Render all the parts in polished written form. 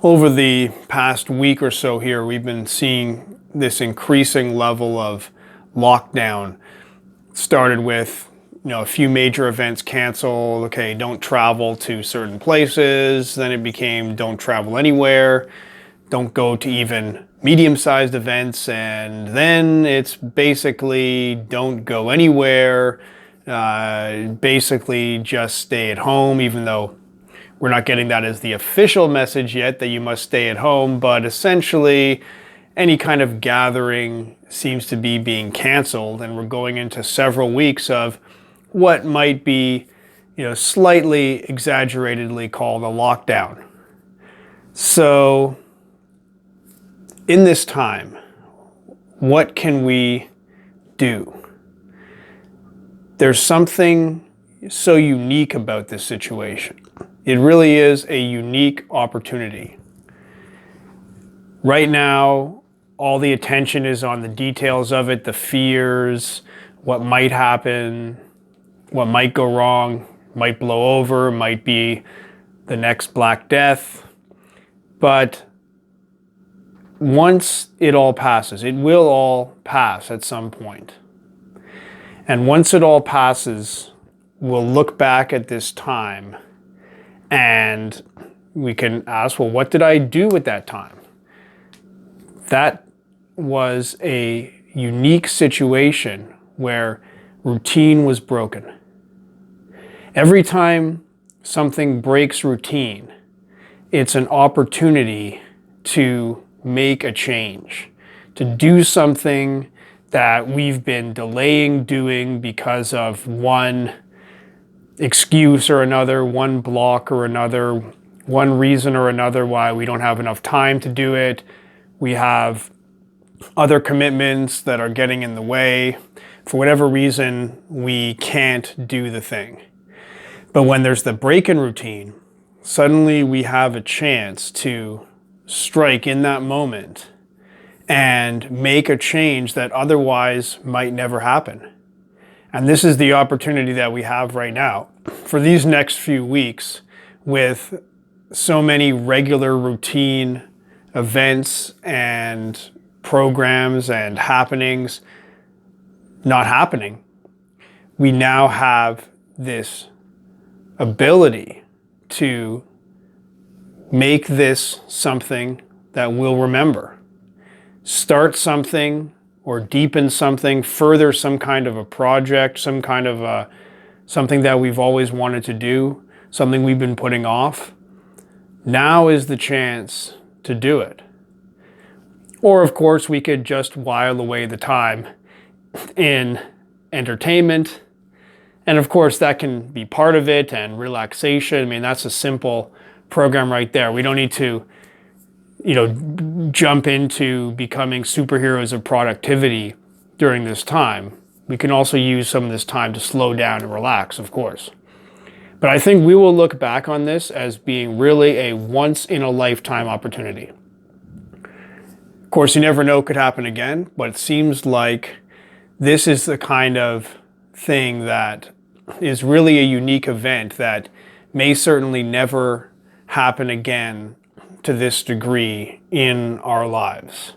Over the past week or so here, we've been seeing this increasing level of lockdown. Started with, a few major events canceled. Okay, don't travel to certain places. Then it became don't travel anywhere. Don't go to even medium-sized events. And then it's basically don't go anywhere. Basically just stay at home, even though we're not getting that as the official message yet, that you must stay at home, but essentially any kind of gathering seems to be being canceled, and we're going into several weeks of what might be, slightly exaggeratedly called a lockdown. So in this time, what can we do? There's something so unique about this situation. It really is a unique opportunity. Right now, all the attention is on the details of it, the fears, what might happen, what might go wrong, might blow over, might be the next Black Death. But once it all passes, it will all pass at some point. And once it all passes, we'll look back at this time and we can ask, well, what did I do at that time? That was a unique situation where routine was broken. Every time something breaks routine, it's an opportunity to make a change, to do something that we've been delaying doing because of one excuse or another, one block or another, one reason or another why we don't have enough time to do it. We have other commitments that are getting in the way. For whatever reason, we can't do the thing. But when there's the break in routine, suddenly we have a chance to strike in that moment and make a change that otherwise might never happen. And this is the opportunity that we have right now. For these next few weeks, with so many regular routine events and programs and happenings not happening, we now have this ability to make this something that we'll remember. Start something or deepen something, further some kind of a project, some kind of something that we've always wanted to do, something we've been putting off. Now is the chance to do it. Or of course, we could just while away the time in entertainment. And of course, that can be part of it, and relaxation. I mean, that's a simple program right there. We don't need to jump into becoming superheroes of productivity during this time. We can also use some of this time to slow down and relax, of course. But I think we will look back on this as being really a once-in-a-lifetime opportunity. Of course, you never know, it could happen again, but it seems like this is the kind of thing that is really a unique event that may certainly never happen again to this degree in our lives.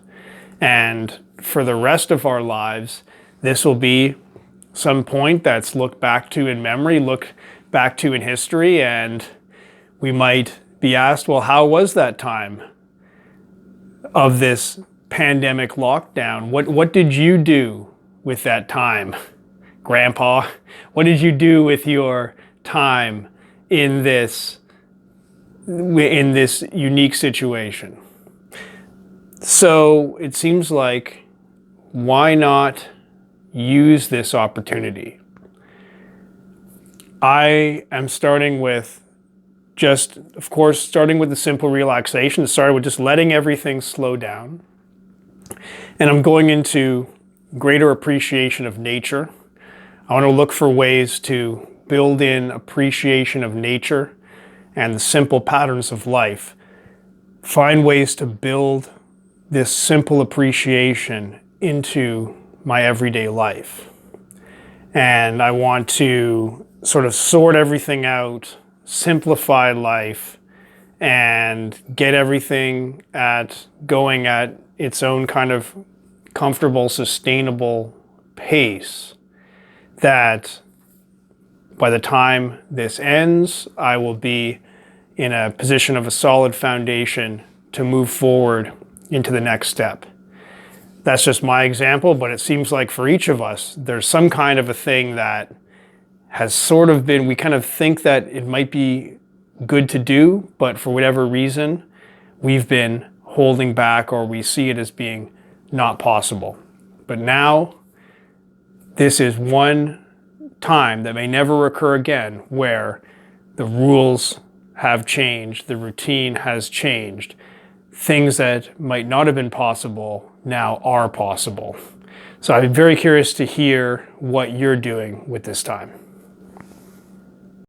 And for the rest of our lives, this will be some point that's looked back to in memory, looked back to in history, and we might be asked, well, how was that time of this pandemic lockdown? What did you do with that time, Grandpa? What did you do with your time in this unique situation? So it seems like, why not use this opportunity? I am starting with starting with the simple relaxation. Started with just letting everything slow down. And I'm going into greater appreciation of nature. I want to look for ways to build in appreciation of nature and the simple patterns of life. Find ways to build this simple appreciation into my everyday life. And I want to sort of sort everything out, simplify life, and get everything going at its own kind of comfortable, sustainable pace, that by the time this ends, I will be in a position of a solid foundation to move forward into the next step. That's just my example, but it seems like for each of us, there's some kind of a thing that has sort of been, we kind of think that it might be good to do, but for whatever reason, we've been holding back, or we see it as being not possible. But now, this is one time that may never occur again where the rules have changed, the routine has changed. Things that might not have been possible now are possible. So I'm very curious to hear what you're doing with this time.